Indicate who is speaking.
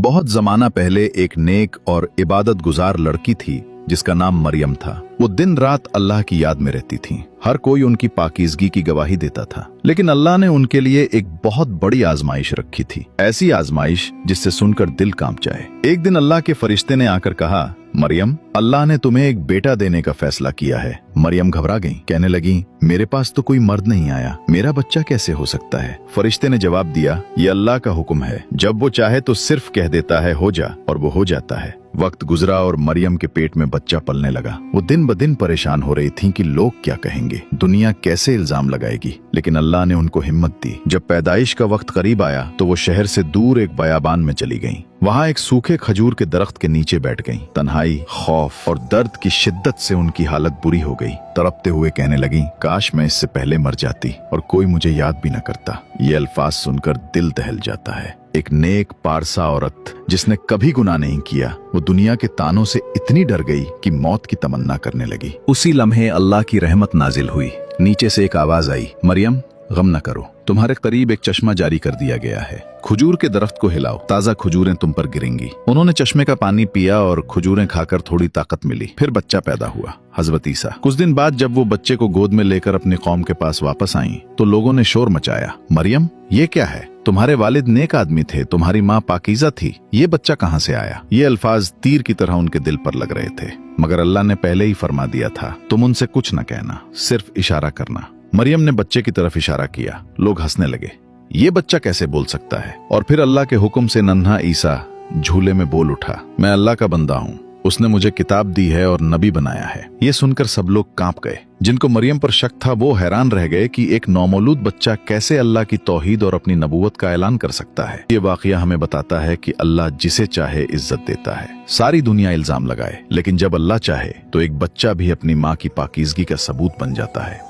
Speaker 1: बहुत जमाना पहले एक नेक और इबादत गुजार लड़की थी जिसका नाम मरियम था। वो दिन रात अल्लाह की याद में रहती थी। हर कोई उनकी पाकीज़गी की गवाही देता था, लेकिन अल्लाह ने उनके लिए एक बहुत बड़ी आजमाइश रखी थी। ऐसी आजमाइश जिससे सुनकर दिल कांप जाए। एक दिन अल्लाह के फरिश्ते ने आकर कहा, मरियम, अल्लाह ने तुम्हें एक बेटा देने का फैसला किया है। मरियम घबरा गई, कहने लगी, मेरे पास तो कोई मर्द नहीं आया, मेरा बच्चा कैसे हो सकता है? फरिश्ते ने जवाब दिया, ये अल्लाह का हुक्म है, जब वो चाहे तो सिर्फ कह देता है हो जा, और वो हो जाता है। वक्त गुजरा और मरियम के पेट में बच्चा पलने लगा। वो दिन ब दिन परेशान हो रही थीं कि लोग क्या कहेंगे, दुनिया कैसे इल्जाम लगाएगी, लेकिन अल्लाह ने उनको हिम्मत दी। जब पैदाइश का वक्त करीब आया तो वो शहर से दूर एक बयाबान में चली गईं। वहाँ एक सूखे खजूर के दरख्त के नीचे बैठ गईं। तन्हाई, खौफ और दर्द की शिद्दत से उनकी हालत बुरी हो गई। तड़पते हुए कहने लगी, काश मैं इससे पहले मर जाती और कोई मुझे याद भी न करता। ये अल्फाज सुनकर दिल दहल जाता है। एक नेक पारसा औरत जिसने कभी गुनाह नहीं किया, वो दुनिया के तानों से इतनी डर गई कि मौत की तमन्ना करने लगी। उसी लम्हे अल्लाह की रहमत नाजिल हुई। नीचे से एक आवाज आई, मरियम, गम न करो, तुम्हारे करीब एक चश्मा जारी कर दिया गया है। खजूर के दरख्त को हिलाओ, ताजा खजूरें तुम पर गिरेंगी। उन्होंने चश्मे का पानी पिया और खजूरें खाकर थोड़ी ताकत मिली। फिर बच्चा पैदा हुआ, हजरत ईसा। कुछ दिन बाद जब वो बच्चे को गोद में लेकर अपनी कौम के पास वापस आईं, तो लोगों ने शोर मचाया, मरियम, ये क्या है? तुम्हारे वालिद नेक आदमी थे, तुम्हारी माँ पाकीज़ा थी, ये बच्चा कहाँ से आया? ये अल्फाज तीर की तरह उनके दिल पर लग रहे थे, मगर अल्लाह ने पहले ही फरमा दिया था, तुम उनसे कुछ न कहना, सिर्फ इशारा करना। मरियम ने बच्चे की तरफ इशारा किया। लोग हंसने लगे, ये बच्चा कैसे बोल सकता है? और फिर अल्लाह के हुक्म से नन्हा ईसा झूले में बोल उठा, मैं अल्लाह का बंदा हूँ, उसने मुझे किताब दी है और नबी बनाया है। ये सुनकर सब लोग कांप गए। जिनको मरियम पर शक था वो हैरान रह गए कि एक नौमौलूद बच्चा कैसे अल्लाह की तौहीद और अपनी नबूवत का ऐलान कर सकता है। ये वाकया हमें बताता है कि अल्लाह जिसे चाहे इज्जत देता है। सारी दुनिया इल्जाम लगाए, लेकिन जब अल्लाह चाहे तो एक बच्चा भी अपनी माँ की पाकीज़गी का सबूत बन जाता है।